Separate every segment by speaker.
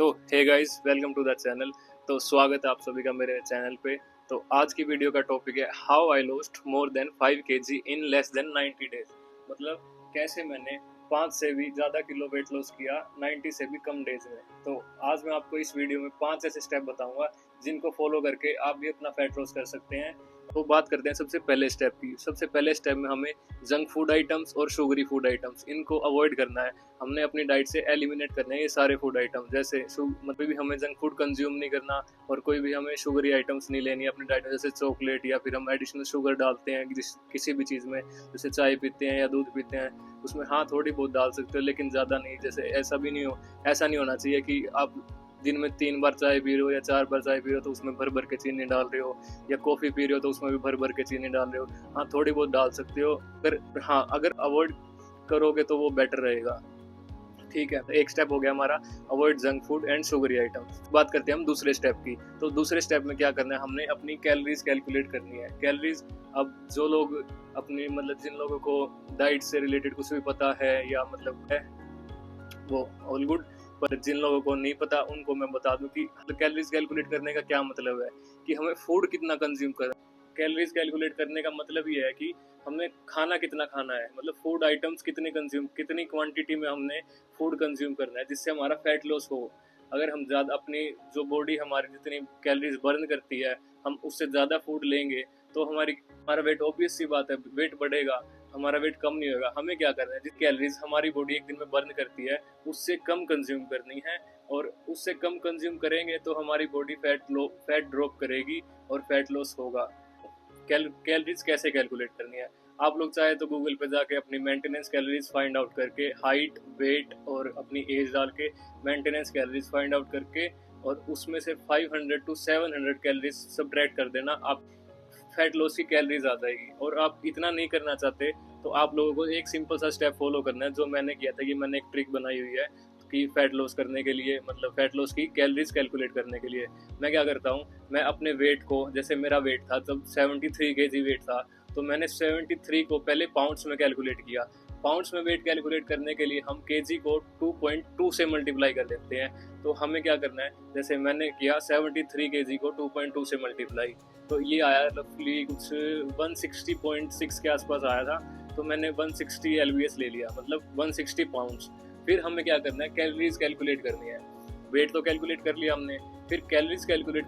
Speaker 1: तो hey guys, welcome to the channel. तो स्वागत है आप सभी का मेरे चैनल पे। तो आज की वीडियो का टॉपिक है how I lost more than 5 kg in less than 90 days. मतलब कैसे मैंने 5 से भी ज़्यादा किलो वेट लॉस किया 90 से भी कम डेज में। तो आज मैं आपको इस वीडियो में 5 ऐसे स्टेप बताऊंगा जिनको फॉलो करके आप भी अपना फैट लॉस कर सकते हैं। तो बात करते हैं सबसे पहले स्टेप की। सबसे पहले स्टेप में हमें जंक फूड आइटम्स और शुगरी फूड आइटम्स इनको अवॉइड करना है। हमने अपनी डाइट से एलिमिनेट करने हैं ये सारे फूड आइटम, जैसे मतलब भी हमें जंक फूड कंज्यूम नहीं करना और कोई भी हमें शुगरी आइटम्स नहीं लेनी अपनी डाइट में, जैसे चॉकलेट या फिर हम एडिशनल शुगर डालते हैं किसी भी चीज़ में, जैसे चाय पीते हैं या दूध पीते हैं उसमें हाँ थोड़ी बहुत डाल सकते हो लेकिन ज़्यादा नहीं। जैसे ऐसा नहीं होना चाहिए कि आप दिन में 3 बार चाय पी रहे हो या 4 बार चाय पी रहे हो तो उसमें भर भर के चीनी डाल रहे हो, या कॉफ़ी पी रहे हो तो उसमें भी भर भर के चीनी डाल रहे हो। हाँ थोड़ी बहुत डाल सकते हो, अगर अवॉइड करोगे तो वो बेटर रहेगा। ठीक है, तो एक स्टेप हो गया हमारा avoid junk food and sugary items. बात करते हैं हम दूसरे स्टेप की। तो दूसरे स्टेप में क्या करना है, हमने अपनी कैलोरीज कैलकुलेट करनी है। कैलोरीज, अब जो लोग अपनी मतलब जिन लोगों को डाइट से रिलेटेड कुछ भी पता है या मतलब है वो ऑल गुड, पर जिन लोगों को नहीं पता उनको मैं बता दूं कि कैलोरीज कैलकुलेट करने का क्या मतलब है, कि हमें फूड कितना कंज्यूम करना है। कैलोरीज कैलकुलेट करने का मतलब ये है कि हमें खाना कितना खाना है, मतलब फूड आइटम्स कितनी क्वांटिटी में हमने फूड कंज्यूम करना है जिससे हमारा फैट लॉस हो। अगर हम ज़्यादा अपनी जो बॉडी हमारी जितनी कैलोरीज बर्न करती है हम उससे ज़्यादा फूड लेंगे तो हमारा वेट, ऑब्वियस सी बात है, वेट बढ़ेगा, हमारा वेट कम नहीं होगा। हमें क्या करना है, जिस कैलोरीज हमारी बॉडी एक दिन में बर्न करती है उससे कम कंज्यूम करनी है, और उससे कम कंज्यूम करेंगे तो हमारी बॉडी फैट ड्रॉप करेगी और फैट लॉस होगा। कैलोरीज कैसे कैलकुलेट करनी है, आप लोग चाहे तो गूगल पे जाके अपनी मेंटेनेंस कैलोरीज फाइंड आउट करके हाइट वेट और अपनी एज डाल के मेंटेनेंस कैलोरीज फाइंड आउट करके और उसमें से 500 to 700 कैलोरीज सब्ट्रैक्ट कर देना, आप फैट लॉस की कैलोरीज आ जाएगी। और आप इतना नहीं करना चाहते तो आप लोगों को एक सिंपल सा स्टेप फॉलो करना है जो मैंने किया था। कि मैंने एक ट्रिक बनाई हुई है कि फैट लॉस करने के लिए, मतलब फैट लॉस की कैलोरीज कैलकुलेट करने के लिए मैं क्या करता हूँ, मैं अपने वेट को, जैसे मेरा वेट था जब 73 kg वेट था तो मैंने 73 को पहले पाउंड्स में कैलकुलेट किया। पाउंड्स में वेट कैलकुलेट करने के लिए हम केजी को 2.2 से मल्टीप्लाई कर देते हैं। तो हमें क्या करना है, जैसे मैंने किया 73 kg को 2.2 से मल्टीप्लाई, तो ये आया रफली कुछ 160.6 के आसपास आया था। तो मैंने 160 LBS ले लिया, मतलब 160 पाउंड्स। फिर हमें क्या करना है, कैलोरीज कैलकुलेट करनी है। वेट तो कैलकुलेट कर लिया हमने, फिर कैलोरीज कैलकुलेट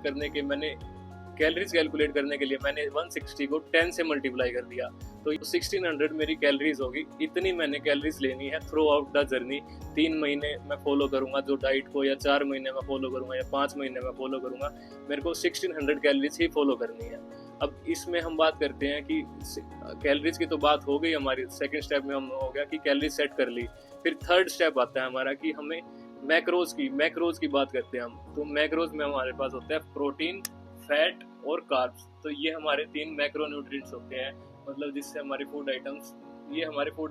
Speaker 1: करने के लिए मैंने 160 को 10 से मल्टीप्लाई कर दिया, तो 1600 मेरी कैलोरीज होगी। इतनी मैंने कैलोरीज लेनी है थ्रू आउट द जर्नी। 3 महीने मैं फॉलो करूंगा जो डाइट को, या 4 महीने में फॉलो करूंगा, या 5 महीने में फॉलो करूंगा, मेरे को 1600 कैलोरीज ही फॉलो करनी है। अब इसमें हम बात करते हैं कि कैलोरीज की तो बात हो गई हमारी। सेकेंड स्टेप में हम हो गया कि कैलोरीज सेट कर ली। फिर थर्ड स्टेप आता है हमारा कि हमें मैक्रोज की बात करते हैं हम। तो मैक्रोज में हमारे पास होता है प्रोटीन, फैट और कार्ब्स। तो ये हमारे 3 मैक्रो न्यूट्रिएंट्स होते हैं, मतलब जिससे हमारे फूड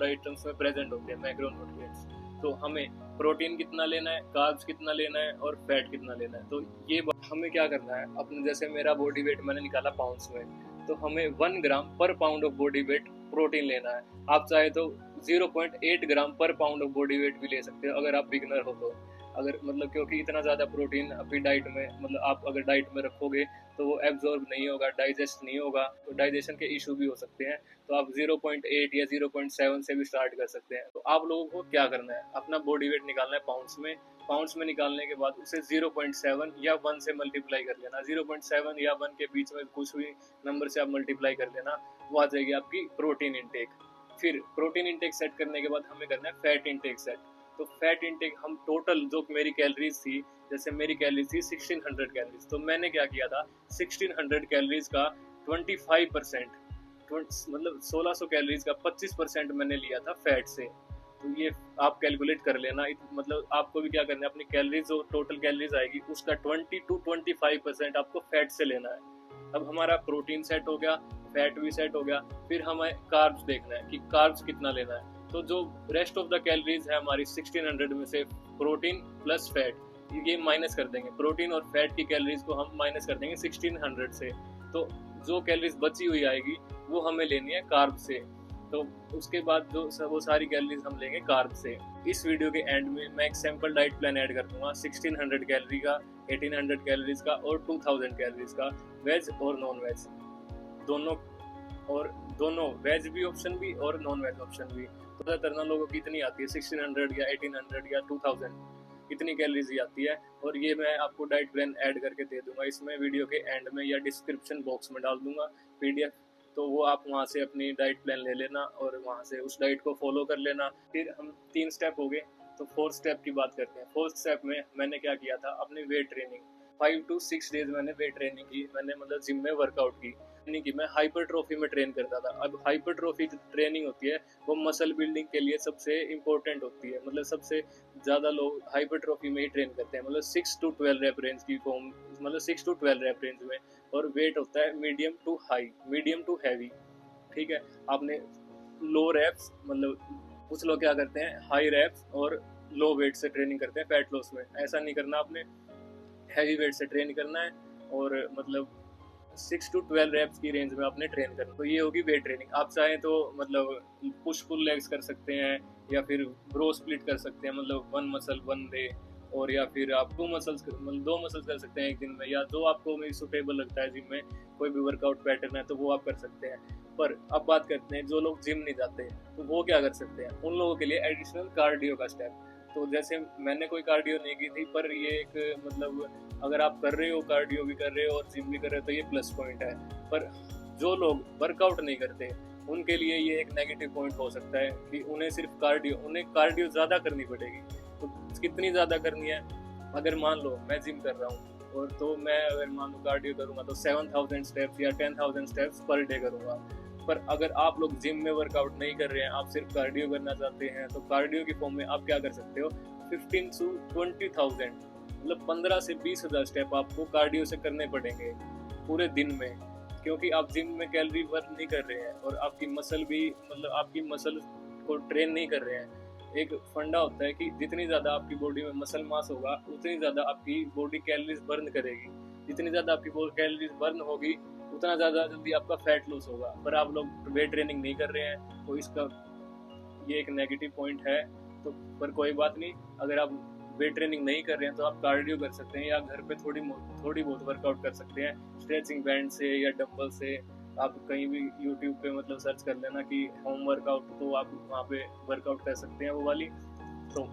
Speaker 1: आइटम्स में प्रेजेंट होते हैं मैक्रो न्यूट्रिएंट्स। तो हमें प्रोटीन कितना लेना है, कार्ब्स कितना लेना है और फैट कितना लेना है, तो ये हमें क्या करना है अपने, जैसे मेरा बॉडी वेट मैंने निकाला पाउंड्स में, तो हमें 1 ग्राम पर pound of body weight protein लेना है। आप चाहे तो 0.8 ग्राम पर पाउंड ऑफ बॉडी वेट भी ले सकते हो अगर आप बिगनर हो तो। अगर मतलब क्योंकि इतना ज़्यादा प्रोटीन अपनी डाइट में, मतलब आप अगर डाइट में रखोगे तो वो एब्जॉर्ब नहीं होगा, डाइजेस्ट नहीं होगा, तो डाइजेशन के इशू भी हो सकते हैं। तो आप 0.8 या 0.7 से भी स्टार्ट कर सकते हैं। तो आप लोगों को क्या करना है, अपना बॉडी वेट निकालना है पाउंड्स में निकालने के बाद उसे 0.7 या 1 से मल्टीप्लाई कर लेना। 0.7 या 1 के बीच में कुछ भी नंबर से आप मल्टीप्लाई कर लेना, वो आ जाएगी आपकी प्रोटीन इंटेक। फिर प्रोटीन इंटेक सेट करने के बाद हमें करना है फैट इंटेक सेट। तो फैट इंटेक हम टोटल जो मेरी कैलोरीज थी, जैसे मेरी कैलोरीज थी 1600 कैलोरीज, तो मैंने क्या किया था 1600 कैलोरीज का 25%, मतलब 1600 कैलोरीज का 25% मैंने लिया था फैट से। तो ये आप कैलकुलेट कर लेना, मतलब आपको भी क्या करना है, अपनी कैलोरीज जो टोटल कैलोरीज आएगी उसका 20 to 25% आपको फैट से लेना है। अब हमारा प्रोटीन सेट हो गया, फैट भी सेट हो गया। फिर हमें कार्ब्स देखना है कि कार्ब्स कितना लेना है। तो जो रेस्ट ऑफ द कैलोरीज है हमारी 1600 में से प्रोटीन प्लस फैट, ये माइनस कर देंगे। प्रोटीन और फैट की कैलोरीज को हम माइनस कर देंगे 1600 से, तो जो कैलोरीज बची हुई आएगी वो हमें लेनी है कार्ब से। तो उसके बाद जो वो सारी कैलोरीज हम लेंगे कार्ब से। इस वीडियो के एंड में मैं एक सैम्पल डाइट प्लान ऐड कर दूंगा 1600 कैलोरी का, 1800 कैलोरीज का और 2000 कैलोरीज का, वेज और नॉन वेज दोनों, और दोनों वेज भी ऑप्शन भी और नॉन वेज ऑप्शन भी। तो ज़्यादातर ना लोगों की इतनी आती है 1600 या 1800 या 2000, इतनी कैलोरीज ही आती है। और ये मैं आपको डाइट प्लान ऐड करके दे दूंगा इसमें वीडियो के एंड में या डिस्क्रिप्शन बॉक्स में डाल दूंगा PDF। तो वो आप वहाँ से अपनी डाइट प्लान ले लेना और वहाँ से उस डाइट को फॉलो कर लेना। फिर हम 3 स्टेप हो गए, तो 4th स्टेप की बात करते हैं। 4th स्टेप में मैंने क्या किया था, अपनी वेट ट्रेनिंग 5 to 6 डेज मैंने वेट ट्रेनिंग की। मैंने मतलब जिम में वर्कआउट की, नहीं कि मैं हाइपरट्रॉफी में ट्रेन करता था। अब हाइपरट्रॉफी जो ट्रेनिंग होती है वो मसल बिल्डिंग के लिए सबसे इम्पोर्टेंट होती है। मतलब सबसे ज़्यादा लोग हाइपरट्रॉफी में ही ट्रेन करते हैं, मतलब 6 to 12 रेप रेंज की फॉर्म, मतलब 6 to 12 रेप रेंज में। और वेट होता है medium to high, medium to heavy, ठीक है। आपने लो रैप्स, मतलब कुछ लोग क्या करते हैं हाई रैप्स और लो वेट से ट्रेनिंग करते हैं फैट लॉस में। ऐसा नहीं करना, आपने हैवी वेट से ट्रेन करना है और मतलब 6 to 12 रेप्स की रेंज में आपने ट्रेन करना। तो ये होगी वेट ट्रेनिंग। आप चाहें तो मतलब पुश पुल लेग्स कर सकते हैं या फिर ब्रो स्प्लिट कर सकते हैं, मतलब 1 मसल 1 डे, और या फिर आप 2 मसल्स मतलब 2 मसल्स कर सकते हैं एक दिन में, या जो आपको सूटेबल लगता है जिम में कोई भी वर्कआउट पैटर्न है तो वो आप कर सकते हैं। पर अब बात करते हैं जो लोग जिम नहीं जाते तो वो क्या कर सकते हैं। उन लोगों के लिए एडिशनल कार्डियो का स्टेप। तो जैसे मैंने कोई कार्डियो नहीं की थी, पर ये एक मतलब अगर आप कर रहे हो, कार्डियो भी कर रहे हो और जिम भी कर रहे हो तो ये प्लस पॉइंट है। पर जो लोग वर्कआउट नहीं करते उनके लिए ये एक नेगेटिव पॉइंट हो सकता है कि उन्हें सिर्फ उन्हें कार्डियो ज़्यादा करनी पड़ेगी। तो कितनी ज़्यादा करनी है, अगर मान लो मैं जिम कर रहा हूँ और तो मैं अगर मान लो कार्डियो करूँगा तो 7000 स्टेप्स या 10,000 स्टेप्स पर डे करूँगा। पर अगर आप लोग जिम में वर्कआउट नहीं कर रहे हैं, आप सिर्फ कार्डियो करना चाहते हैं, तो कार्डियो की फॉर्म में आप क्या कर सकते हो, 15 to 20,000, मतलब 15 से 20,000 स्टेप आपको कार्डियो से करने पड़ेंगे पूरे दिन में, क्योंकि आप जिम में कैलोरी बर्न नहीं कर रहे हैं और आपकी मसल भी मतलब आपकी मसल को ट्रेन नहीं कर रहे हैं। एक फंडा होता है कि जितनी ज़्यादा आपकी बॉडी में मसल मास होगा उतनी ज़्यादा आपकी बॉडी कैलोरीज बर्न करेगी। जितनी ज़्यादा आपकी कैलोरीज बर्न होगी उतना ज़्यादा जल्दी आपका फैट लॉस होगा। पर आप लोग वेट ट्रेनिंग नहीं कर रहे हैं तो इसका ये एक नेगेटिव पॉइंट है। तो पर कोई बात नहीं, अगर आप वेट ट्रेनिंग नहीं कर रहे हैं तो आप कार्डियो कर सकते हैं या घर पे थोड़ी बहुत वर्कआउट कर सकते हैं स्ट्रेचिंग बैंड से या डंबल से। आप कहीं भी यूट्यूब पे मतलब सर्च कर लेना कि होम वर्कआउट, तो आप वहाँ पे वर्कआउट कर सकते हैं वो वाली। तो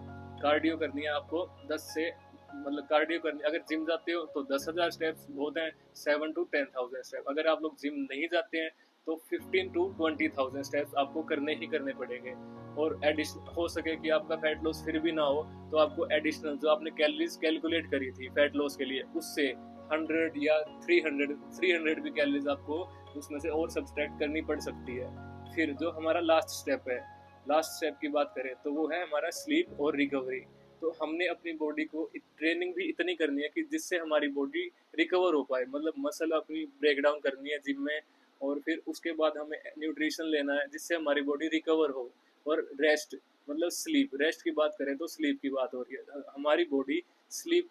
Speaker 1: कार्डियो करनी है आपको 10 से, मतलब कार्डियो करनी, अगर जिम जाते हो तो 10,000 स्टेप्स बहुत हैं, 7 to 10,000 स्टेप। अगर आप लोग जिम नहीं जाते हैं तो 15 to 20,000 स्टेप्स आपको करने ही करने पड़ेंगे। और एडिशनल हो सके कि आपका फैट लॉस फिर भी ना हो तो आपको एडिशनल जो आपने कैलोरीज कैलकुलेट करी थी फैट लॉस के लिए उससे 100 या 300 भी कैलोरीज आपको उसमें से और सब्सट्रैक्ट करनी पड़ सकती है। फिर जो हमारा लास्ट स्टेप की बात करें तो वो है हमारा स्लीप और रिकवरी। तो हमने अपनी बॉडी को ट्रेनिंग भी इतनी करनी है कि जिससे हमारी बॉडी रिकवर हो पाए, मतलब मसल अपनी ब्रेक डाउन करनी है जिम में, और फिर उसके बाद हमें न्यूट्रिशन लेना है जिससे हमारी बॉडी रिकवर हो। और रेस्ट, मतलब स्लीप, रेस्ट की बात करें तो स्लीप की बात हो रही है। हमारी बॉडी स्लीप,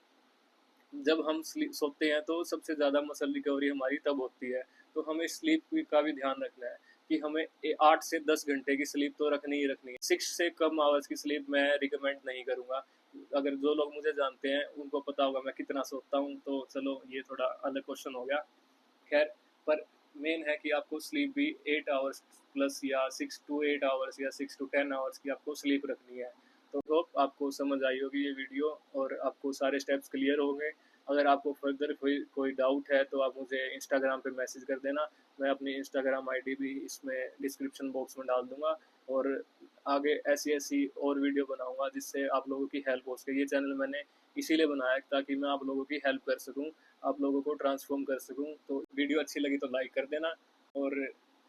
Speaker 1: जब हम सोते हैं तो सबसे ज़्यादा मसल रिकवरी हमारी तब होती है। तो हमें स्लीप का भी ध्यान रखना है कि हमें 8 से 10 घंटे की स्लीप तो रखनी ही रखनी है। 6 से कम आवर्स की स्लीप मैं रिकमेंड नहीं करूँगा। अगर जो लोग मुझे जानते हैं उनको पता होगा मैं कितना सोता हूँ, तो चलो ये थोड़ा अलग क्वेश्चन हो गया। खैर, पर मेन है कि आपको स्लीप भी 8 आवर्स प्लस या 6 to 8 आवर्स या 6 to 10 आवर्स की आपको स्लीप रखनी है। तो होप आपको समझ आई होगी ये वीडियो और आपको सारे स्टेप्स क्लियर होंगे। अगर आपको फर्दर कोई डाउट है तो आप मुझे इंस्टाग्राम पे मैसेज कर देना। मैं अपनी इंस्टाग्राम आईडी भी इसमें डिस्क्रिप्शन बॉक्स में डाल दूँगा और आगे ऐसी और वीडियो बनाऊँगा जिससे आप लोगों की हेल्प हो सके। ये चैनल मैंने इसीलिए बनाया है ताकि मैं आप लोगों की हेल्प कर सकूँ, आप लोगों को ट्रांसफॉर्म कर सकूँ। तो वीडियो अच्छी लगी तो लाइक कर देना और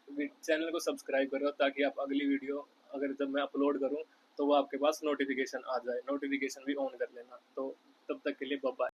Speaker 1: चैनल को सब्सक्राइब करो ताकि आप अगली वीडियो अगर जब मैं अपलोड करूँ तो वो आपके पास नोटिफिकेशन आ जाए, नोटिफिकेशन भी ऑन कर लेना। तो तब तक के लिए बाय बाय।